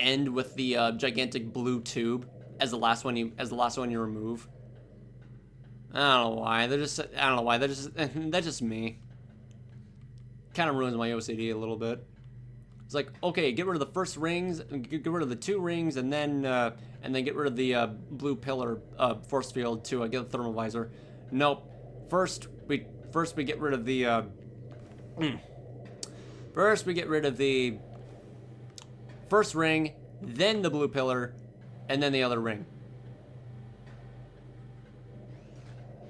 end with the gigantic blue tube as the last one you remove. I don't know why. That's just me. Kind of ruins my OCD a little bit. It's like, okay, get rid of the first rings, get rid of the 2 rings, and then get rid of the blue pillar force field to get the thermal visor. Nope. First we get rid of the first ring, then the blue pillar, and then the other ring.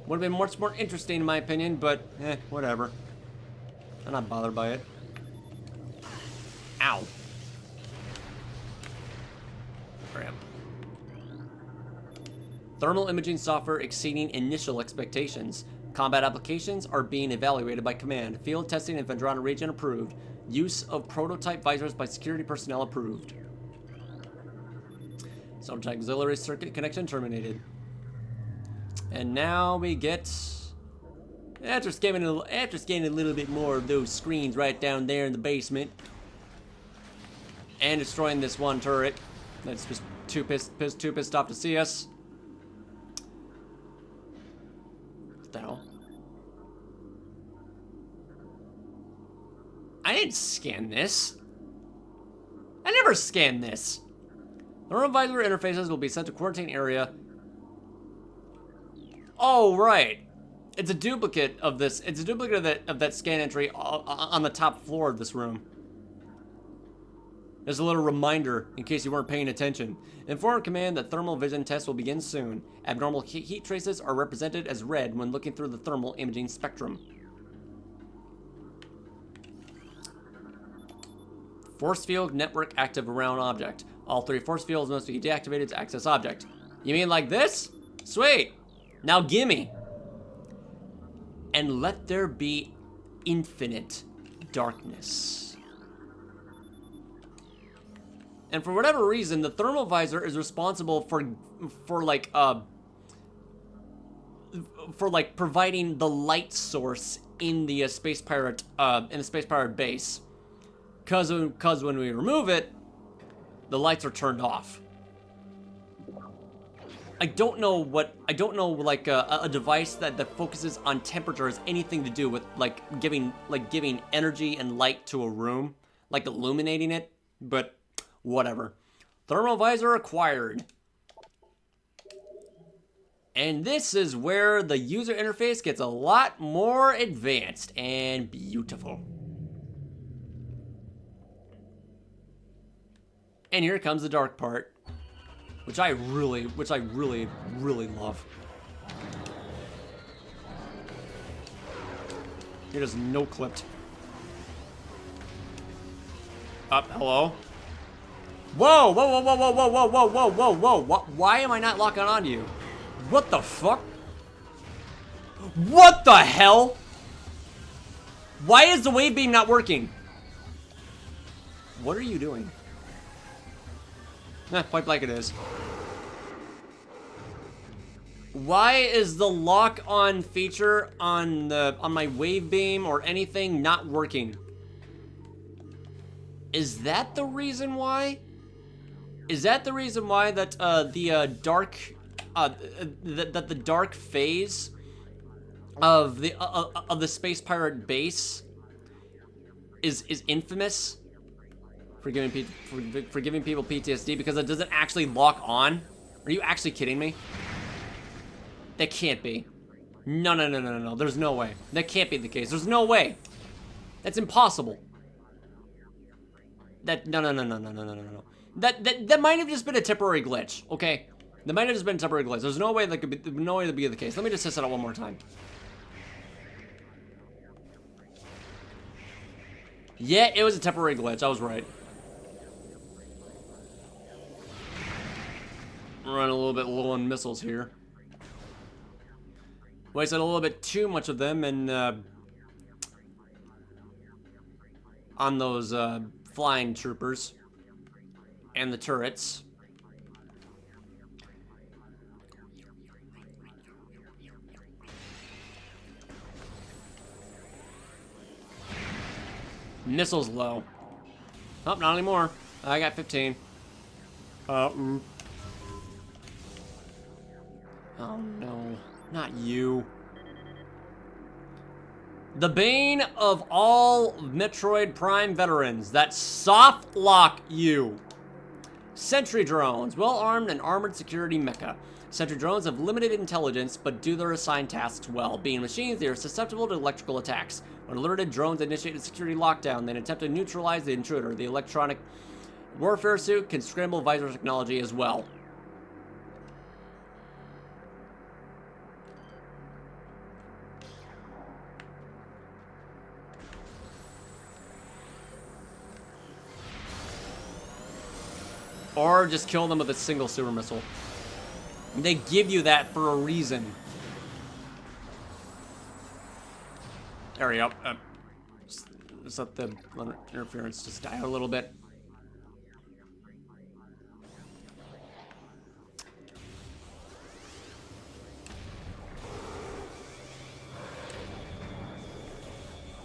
Would have been much more interesting in my opinion, but whatever. I'm not bothered by it. Ow. Crap. Thermal imaging software exceeding initial expectations. Combat applications are being evaluated by command. Field testing in Phendrana region approved. Use of prototype visors by security personnel approved. Subject auxiliary circuit connection terminated. And now we get... After scanning a little bit more of those screens right down there in the basement, and destroying this one turret that's just too pissed off to see us. What the hell? I didn't scan this. I never scanned this. Thermal visor interfaces will be sent to quarantine area. Oh, right. It's a duplicate of this. It's a duplicate of that scan entry on the top floor of this room. There's a little reminder in case you weren't paying attention. Inform command that thermal vision tests will begin soon. Abnormal heat traces are represented as red when looking through the thermal imaging spectrum. Force field network active around object. All 3 force fields must be deactivated to access object. You mean like this? Sweet. Now gimme. And let there be infinite darkness. And for whatever reason, the thermal visor is responsible for providing the light source in the space pirate base. Cause when we remove it, the lights are turned off. I don't know like a device that focuses on temperature has anything to do with giving energy and light to a room, like illuminating it, but whatever. Thermal visor acquired. And this is where the user interface gets a lot more advanced and beautiful. And here comes the dark part, which I really love. You're just no clipped. Up, hello. Whoa, whoa, whoa, whoa, whoa, whoa, whoa, whoa, whoa, whoa, whoa. Why am I not locking onto you? What the fuck? What the hell? Why is the wave beam not working? What are you doing? Point blank it is. Why is the lock-on feature on my wave beam or anything not working? Is that the reason why? Is that the reason why that the dark phase of the space pirate base is infamous for giving people PTSD because it doesn't actually lock on? Are you actually kidding me? That can't be. No. There's no way. That can't be the case. There's no way. That's impossible. No. That might have just been a temporary glitch, okay? That might have just been a temporary glitch. There's no way that could be the case. Let me just test it out one more time. Yeah, it was a temporary glitch. I was right. Running a little bit low on missiles here. Wasted a little bit too much of them and on those flying troopers and the turrets. Missiles low. Oh, not anymore. I got 15. Oh no, not you. The bane of all Metroid Prime veterans that soft lock you. Sentry drones, well-armed and armored security mecha. Sentry drones have limited intelligence, but do their assigned tasks well. Being machines, they are susceptible to electrical attacks. When alerted, drones initiate a security lockdown, then attempt to neutralize the intruder. The electronic warfare suit can scramble visor technology as well. Or just kill them with a single super missile. They give you that for a reason. There we go. Just let the interference just die a little bit.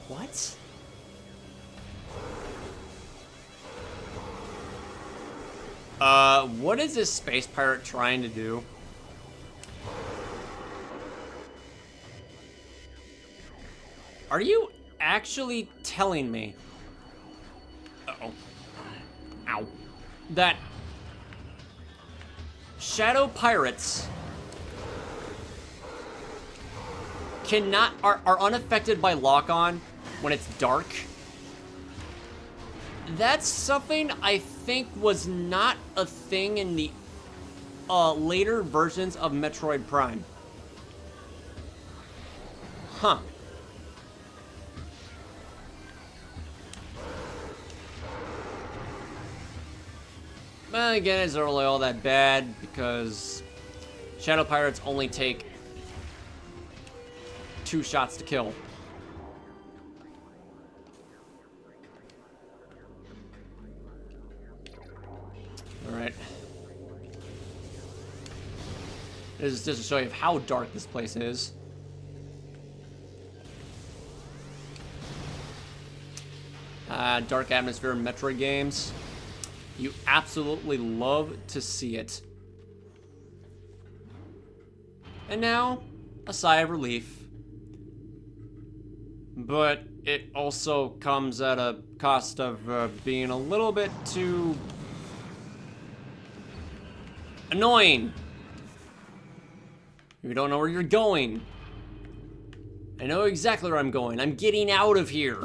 What? What is this space pirate trying to do? Are you actually telling me? Uh-oh. Ow. That shadow pirates are unaffected by lock-on when it's dark? That's something I think was not a thing in the later versions of Metroid Prime. Huh. Well, again, it's not really all that bad because shadow pirates only take 2 shots to kill. Alright. This is just to show you how dark this place is. Dark atmosphere in Metroid games. You absolutely love to see it. And now, a sigh of relief. But it also comes at a cost of being a little bit too annoying. You don't know where you're going. I know exactly where I'm going. I'm getting out of here.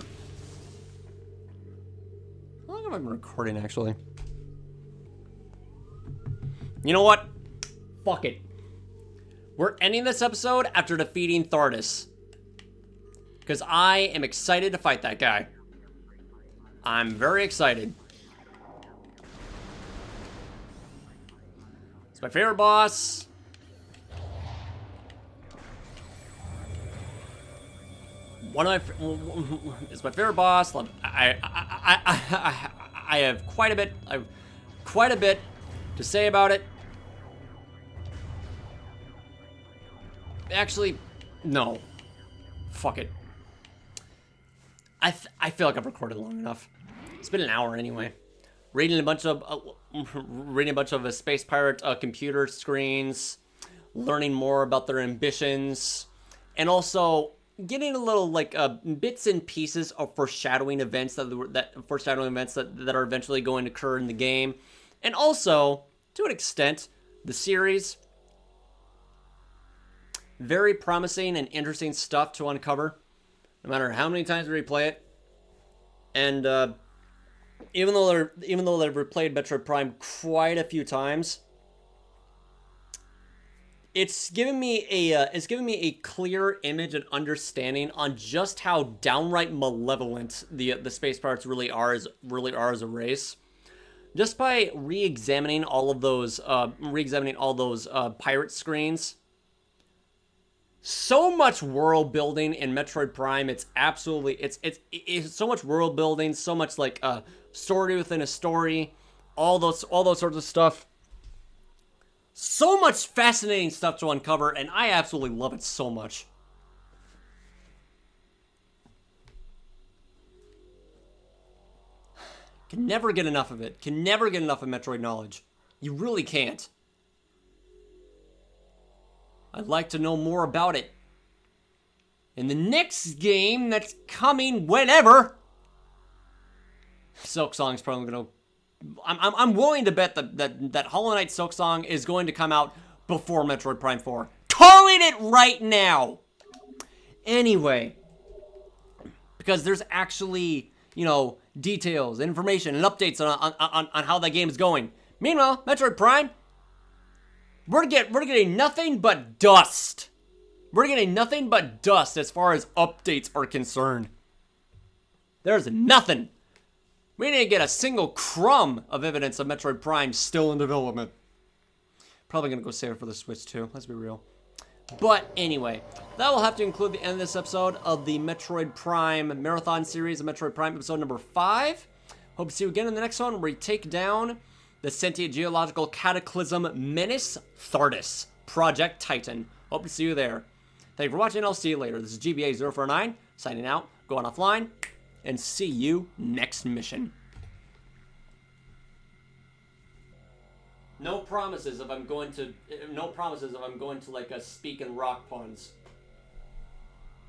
How long have I been recording, actually? You know what? Fuck it. We're ending this episode after defeating Thordis. Because I am excited to fight that guy. I'm very excited. It's my favorite boss. It's my favorite boss. I have quite a bit to say about it. Actually, no. Fuck it. I feel like I've recorded long enough. It's been an hour anyway. Reading a bunch of space pirate computer screens, learning more about their ambitions, and also getting a little like bits and pieces of foreshadowing events that are eventually going to occur in the game, and also to an extent the series. Very promising and interesting stuff to uncover, no matter how many times we replay it. And even though they've replayed Metroid Prime quite a few times, it's given me a clear image and understanding on just how downright malevolent the space pirates really are as a race. Just by re-examining all those pirate screens. So much world building in Metroid Prime. It's so much world building, so much like story within a story, all those sorts of stuff. So much fascinating stuff to uncover, and I absolutely love it so much. Can never get enough of it. Can never get enough of Metroid knowledge. You really can't. I'd like to know more about it. In the next game that's coming whenever, Silk Song's probably gonna. I'm willing to bet that Hollow Knight Silk Song is going to come out before Metroid Prime 4. Calling it right now. Anyway, because there's actually, details, information, and updates on how that game is going. Meanwhile, Metroid Prime, we're getting nothing but dust. We're getting nothing but dust as far as updates are concerned. There's nothing. We didn't get a single crumb of evidence of Metroid Prime still in development. Probably gonna go save it for the Switch too, let's be real. But anyway, that will have to include the end of this episode of the Metroid Prime Marathon series of Metroid Prime episode number 5. Hope to see you again in the next one, where we take down the sentient geological cataclysm menace Thordis, Project Titan. Hope to see you there. Thank you for watching. I'll see you later. This is GBA049 signing out, going offline, and see you next mission. No promises if I'm going to like speak in rock puns.